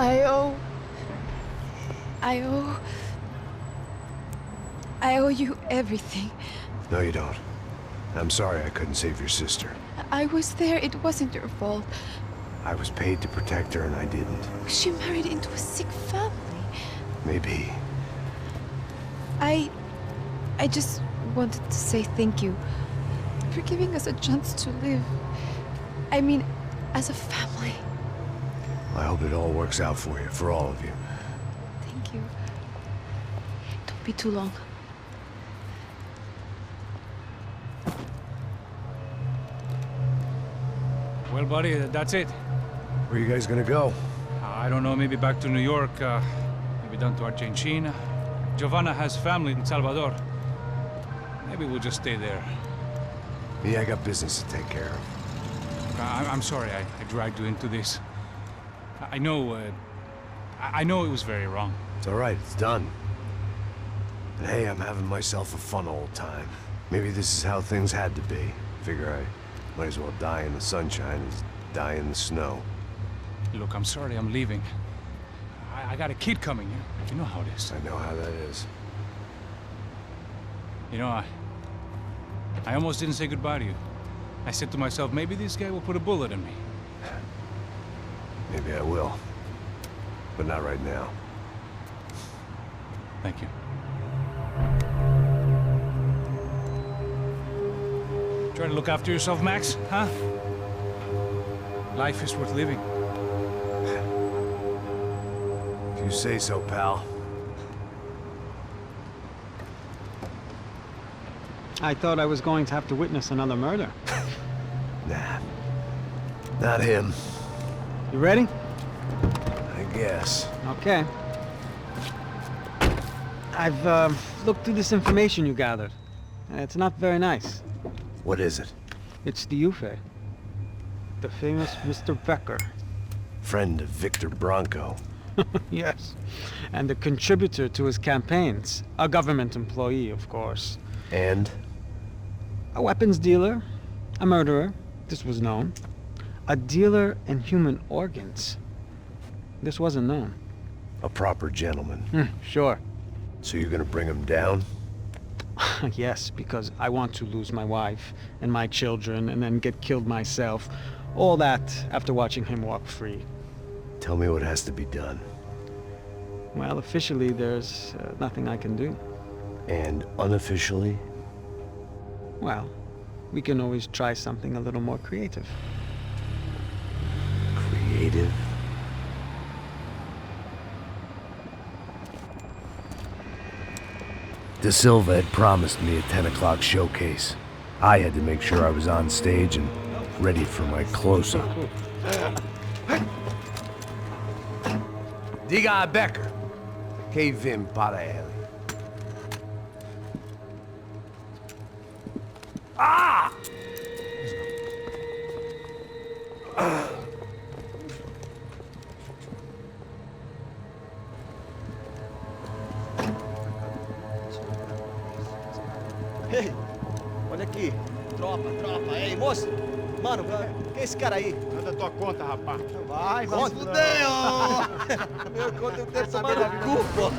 I owe... I owe... I owe you everything. No, you don't. I'm sorry I couldn't save your sister. I was there. It wasn't your fault. I was paid to protect her and I didn't. She married into a sick family. Maybe. I just wanted to say thank you for giving us a chance to live. I mean, as a family. I hope it all works out for you, for all of you. Thank you. Don't be too long. Well, buddy, that's it. Where are you guys gonna go? I don't know, maybe back to New York, maybe down to Argentina. Giovanna has family in Salvador. Maybe we'll just stay there. Me, I got business to take care of. I'm sorry I dragged you into this. I know it was very wrong. It's all right, it's done. And hey, I'm having myself a fun old time. Maybe this is how things had to be. Figure I might as well die in the sunshine as die in the snow. Look, I'm sorry I'm leaving. I got a kid coming. You know how it is. I know how that is. You know, I almost didn't say goodbye to you. I said to myself, maybe this guy will put a bullet in me. Maybe I will. But not right now. Thank you. Try to look after yourself, Max, huh? Life is worth living. If you say so, pal. I thought I was going to have to witness another murder. Nah. Not him. You ready? I guess. Okay. I've looked through this information you gathered. It's not very nice. What is it? It's the Ufe. The famous Mr. Becker. Friend of Victor Bronco. Yes. And a contributor to his campaigns. A government employee, of course. And? A weapons dealer. A murderer. This was known. A dealer in human organs. This wasn't known. A proper gentleman. Sure. So you're gonna bring him down? Yes, because I want to lose my wife and my children and then get killed myself. All that after watching him walk free. Tell me what has to be done. Well, officially there's nothing I can do. And unofficially? Well, we can always try something a little more creative. Creative? De Silva had promised me a 10 o'clock showcase. I had to make sure I was on stage and ready for my close-up. Diga a Becker. Que vim para ele. Ah! Ei, olha aqui. Tropa. Ei, moço. Mano, quem é esse cara aí? Manda tua conta, rapaz. Vai se fuder, ó. Meu conta eu quero saber da culpa.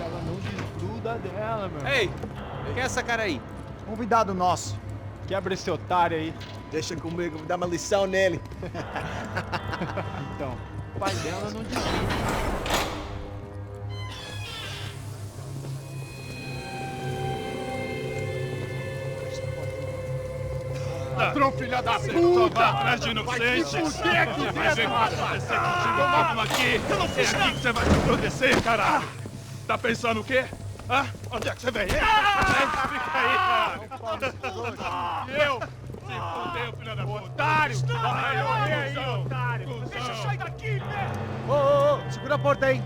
Ela não desgruda dela, meu. Ei, quem é essa cara aí? Convidado nosso. Quebra esse otário aí. Deixa comigo, vou dar uma lição nele. Então, o pai dela não desgruda. Ladrão, filha da puta! Vai atrás de inocente! Vai se fuder, que vai ver o que vai acontecer contigo! Vamos aqui! Eu não fiz aqui que você vai acontecer, caralho! Tá pensando o quê? Hã? Onde é que você vem? Fica aí, caralho! E eu? Se fudeu, filha da puta! Otário! Vai morrer aí, otário! Deixa eu sair daqui, né? Ô, segura a porta aí.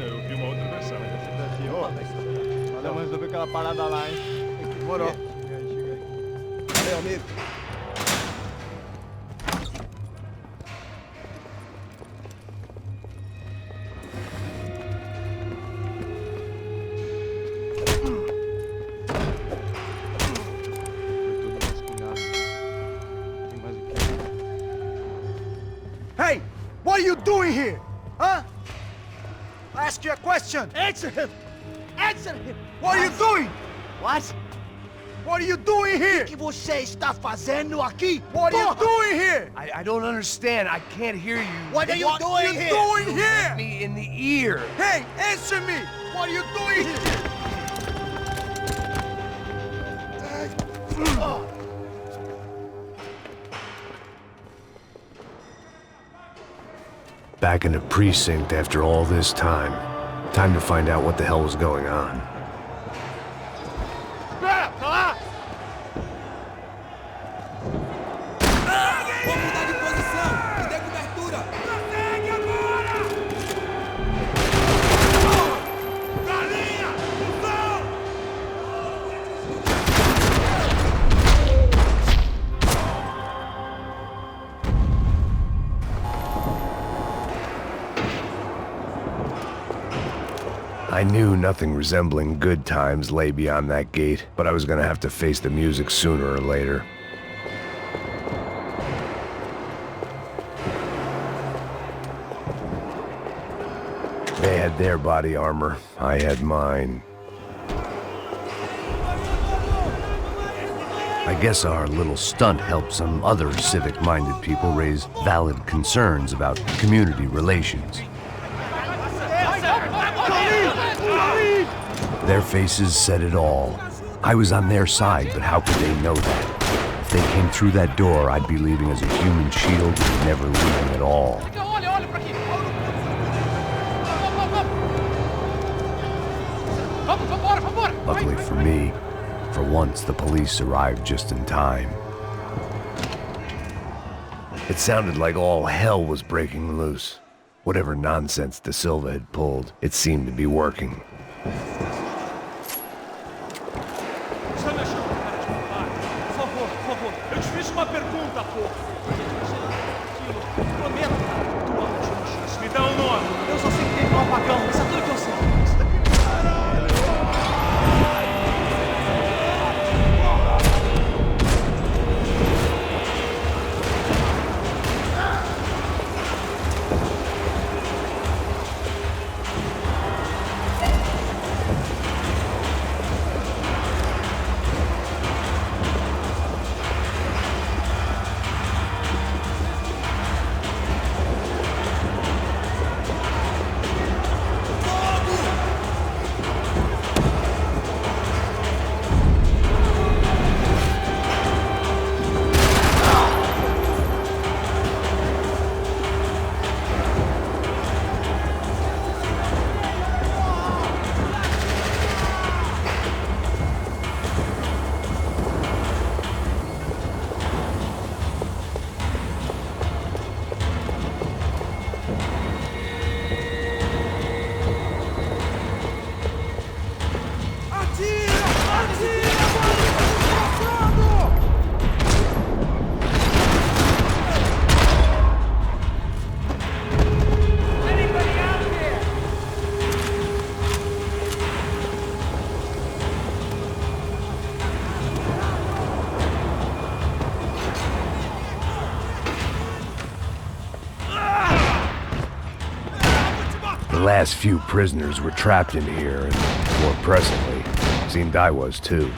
Eu vi uma outra versão. Vamos resolver aquela parada lá, hein? Demorou. Chega aí. Valeu, amigo. Foi tudo vasculhado. Tem mais o quê? Hey! are you doing here? Huh? I ask you a question. Answer him. Answer him. What are you doing? What? What are you doing here? O que você está fazendo aqui? What are you doing here? I don't understand. I can't hear you. What are you doing here? What are you doing here? Me in the ear. Hey, answer me. What are you doing here? Back in the precinct after all this time. Time to find out what the hell was going on. I knew nothing resembling good times lay beyond that gate, but I was gonna have to face the music sooner or later. They had their body armor, I had mine. I guess our little stunt helped some other civic-minded people raise valid concerns about community relations. Their faces said it all. I was on their side, but how could they know that? If they came through that door, I'd be leaving as a human shield and never leaving at all. Luckily for me, for once the police arrived just in time. It sounded like all hell was breaking loose. Whatever nonsense De Silva had pulled, it seemed to be working. Eu te fiz uma pergunta, pô. Prometo, tu ama de uma chance. Me dá um nome. Eu só sei que teve um apagão, isso é tudo que eu sei. The last few prisoners were trapped in here, and more presently, seemed I was too.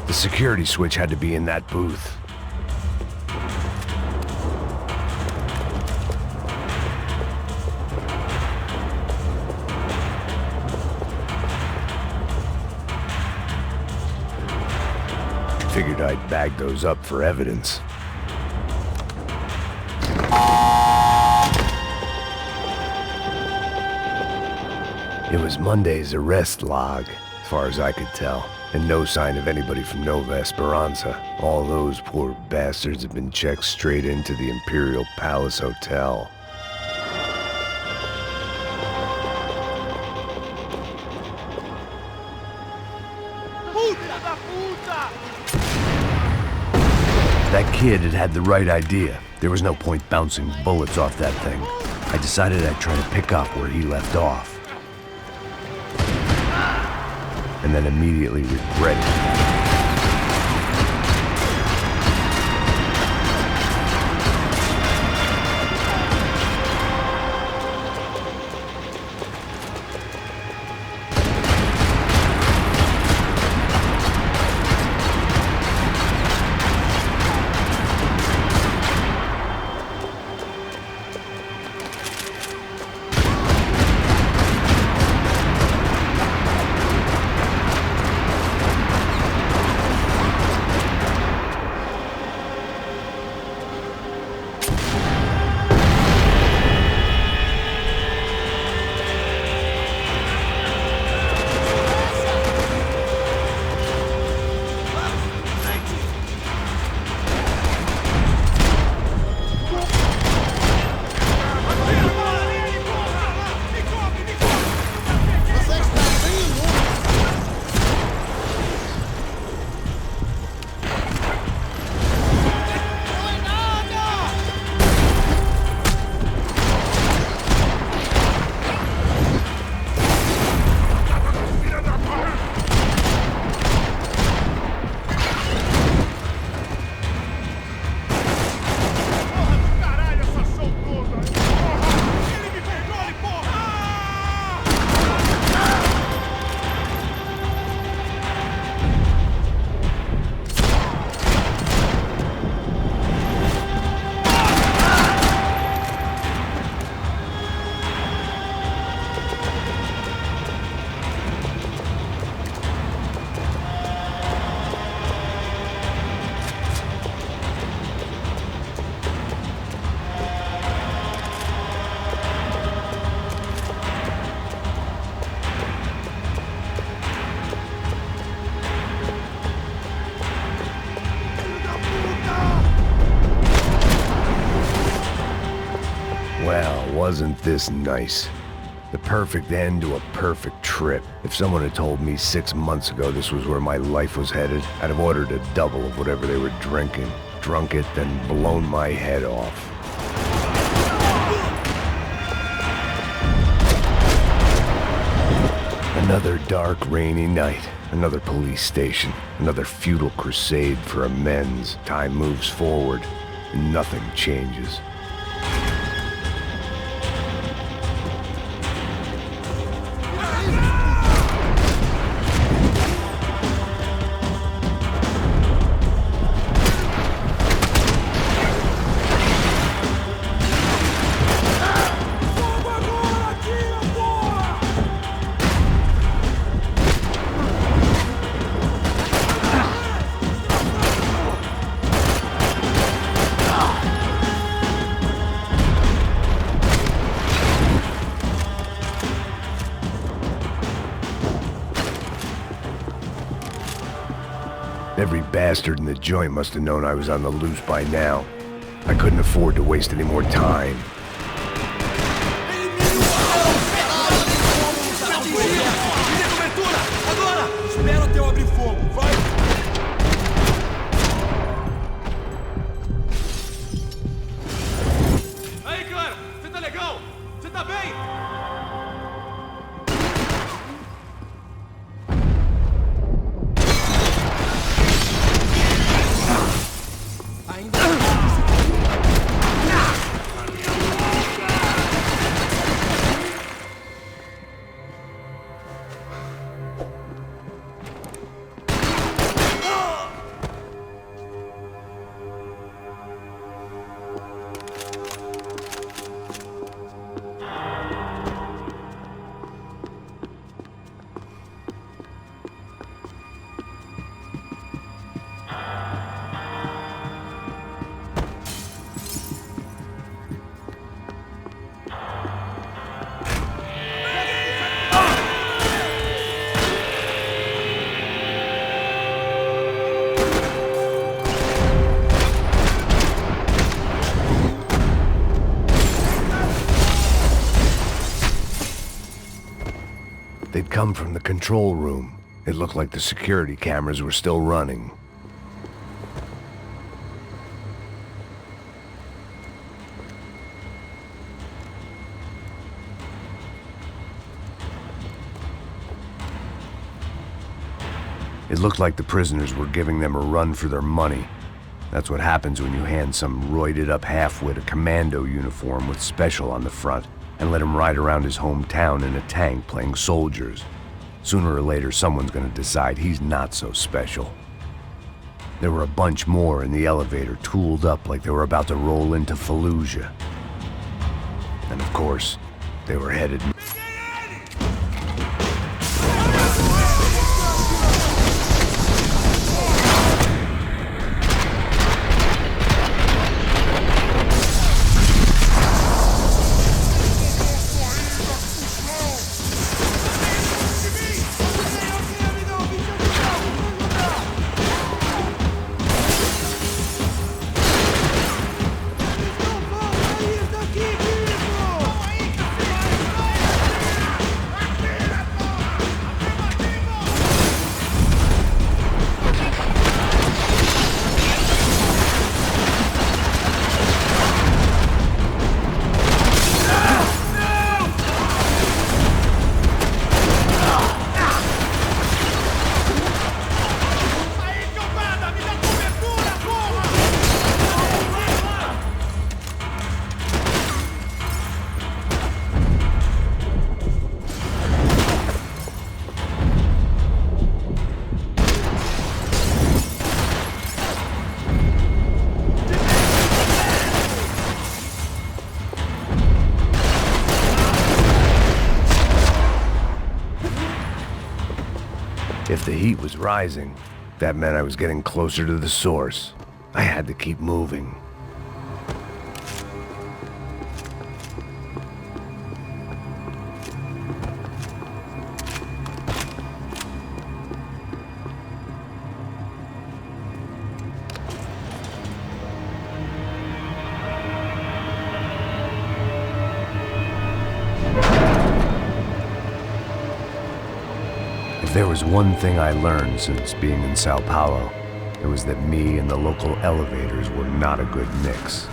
The security switch had to be in that booth. figured I'd bag those up for evidence. It was Monday's arrest log, as far as I could tell, and no sign of anybody from Nova Esperanza. All those poor bastards have been checked straight into the Imperial Palace Hotel. That kid had the right idea. There was no point bouncing bullets off that thing. I decided I'd try to pick up where he left off. And then immediately regret it. Well, wasn't this nice? The perfect end to a perfect trip. If someone had told me 6 months ago this was where my life was headed, I'd have ordered a double of whatever they were drinking, drunk it, then blown my head off. Another dark, rainy night. Another police station. Another futile crusade for amends. Time moves forward, and nothing changes. Every bastard in the joint must have known I was on the loose by now. I couldn't afford to waste any more time. Espera até eu abrir fogo, vai! Aí, cara! Você tá legal? Você tá bem? Ainda come from the control room. It looked like the security cameras were still running. It looked like the prisoners were giving them a run for their money. That's what happens when you hand some roided-up halfwit a commando uniform with special on the front and let him ride around his hometown in a tank playing soldiers. Sooner or later, someone's gonna decide he's not so special. There were a bunch more in the elevator, tooled up like they were about to roll into Fallujah. And of course, they were headed... If the heat was rising, that meant I was getting closer to the source. I had to keep moving. If there was one thing I learned since being in Sao Paulo, it was that me and the local elevators were not a good mix.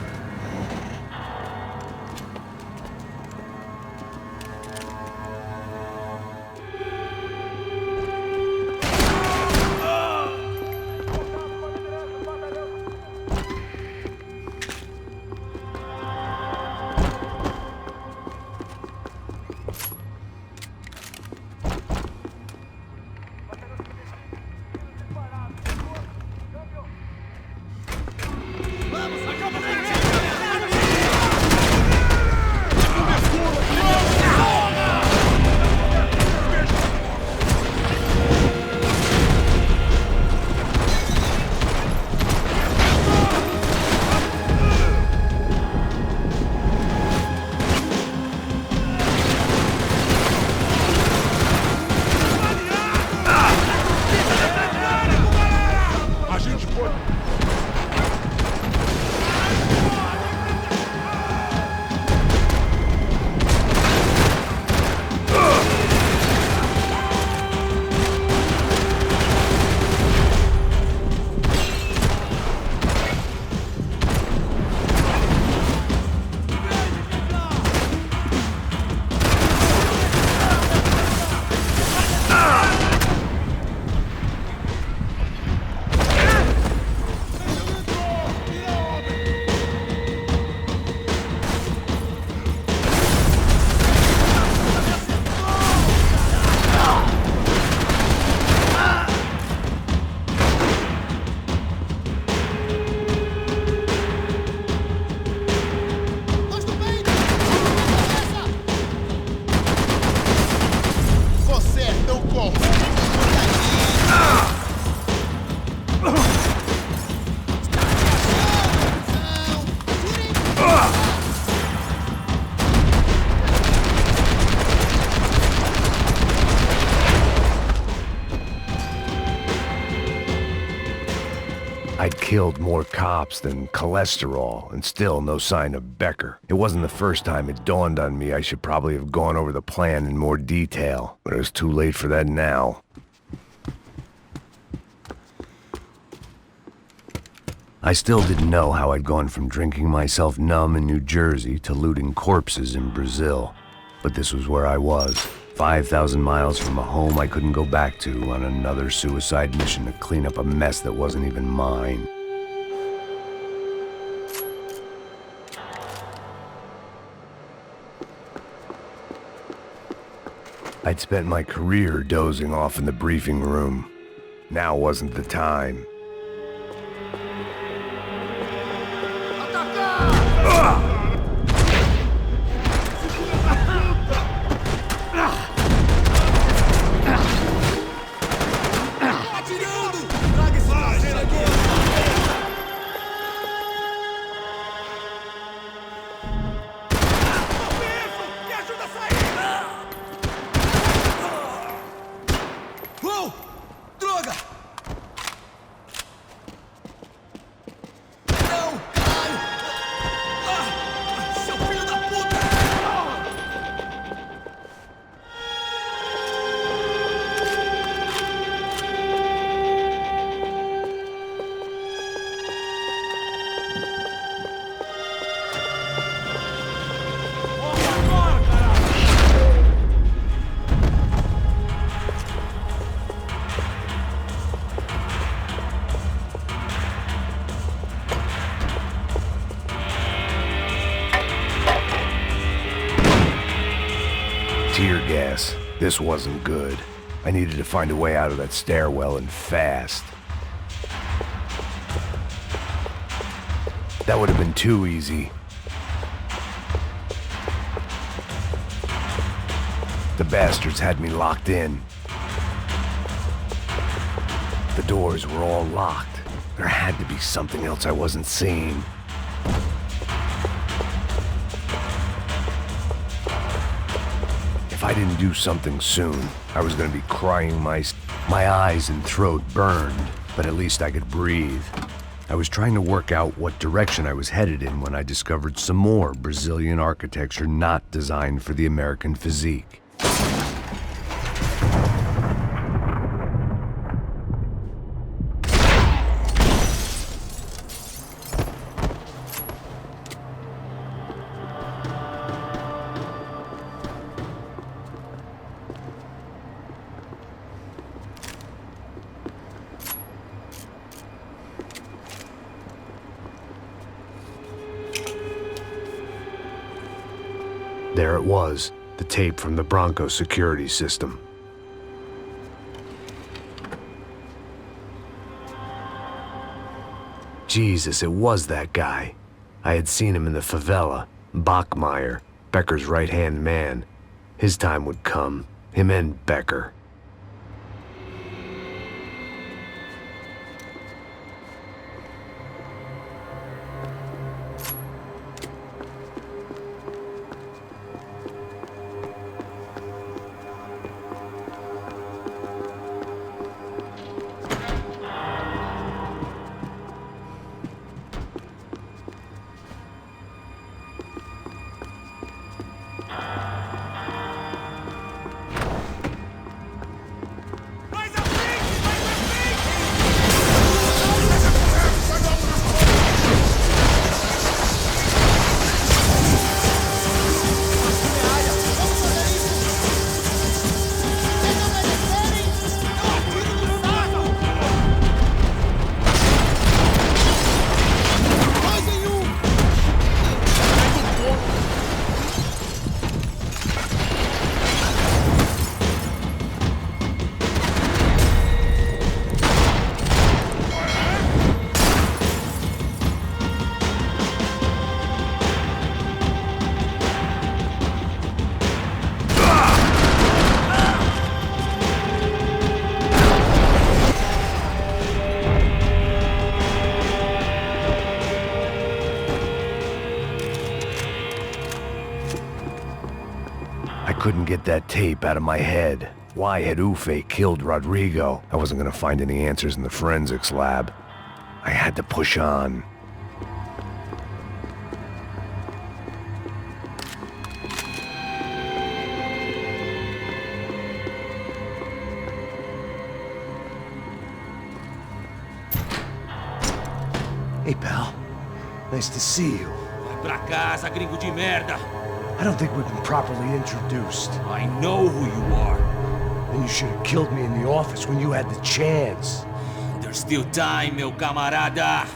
I I'd killed more cops than cholesterol, and still no sign of Becker. It wasn't the first time it dawned on me I should probably have gone over the plan in more detail, but it was too late for that now. I still didn't know how I'd gone from drinking myself numb in New Jersey to looting corpses in Brazil. But this was where I was, 5,000 miles from a home I couldn't go back to, on another suicide mission to clean up a mess that wasn't even mine. I'd spent my career dozing off in the briefing room. Now wasn't the time. Tear gas. This wasn't good. I needed to find a way out of that stairwell and fast. That would have been too easy. The bastards had me locked in. The doors were all locked. There had to be something else I wasn't seeing. If I didn't do something soon, I was going to be crying my eyes and throat burned, but at least I could breathe. I was trying to work out what direction I was headed in when I discovered some more Brazilian architecture not designed for the American physique. There it was, the tape from the Bronco security system. Jesus, it was that guy. I had seen him in the favela, Bachmeyer, Becker's right-hand man. His time would come, him and Becker. Couldn't get that tape out of my head. Why had Ufe killed Rodrigo? I wasn't gonna find any answers in the forensics lab. I had to push on. Hey, pal. Nice to see you. Vai pra casa, gringo de merda! I don't think we've been properly introduced. I know who you are. And you should have killed me in the office when you had the chance. There's still time, meu camarada!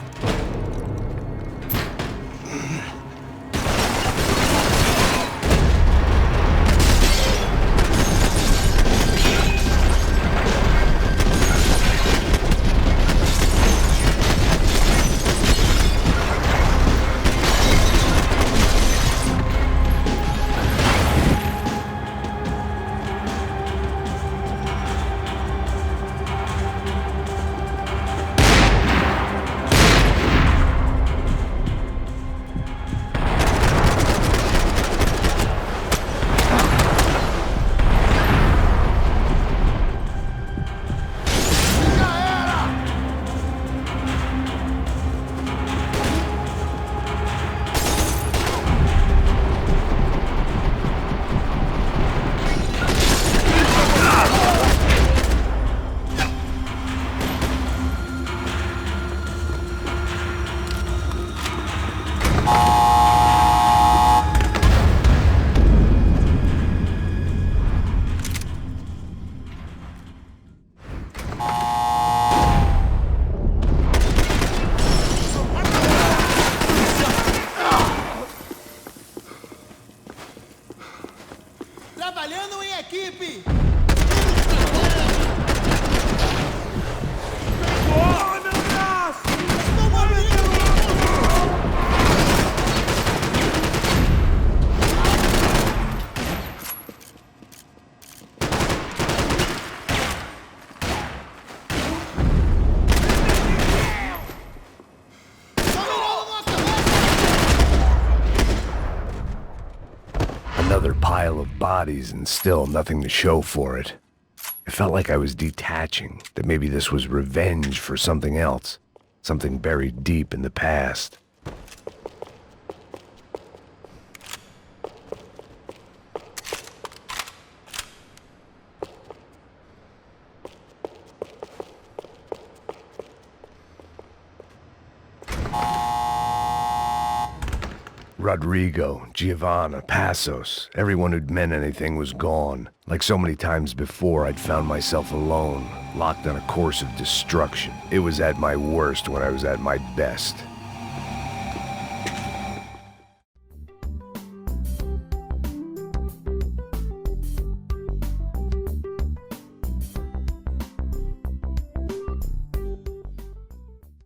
Trabalhando em equipe! Porra, meu braço! Estou morrendo! Another pile of bodies and still nothing to show for it. It felt like I was detaching, that maybe this was revenge for something else, something buried deep in the past. Rodrigo, Giovanna, Passos, everyone who'd meant anything was gone. Like so many times before, I'd found myself alone, locked on a course of destruction. It was at my worst when I was at my best.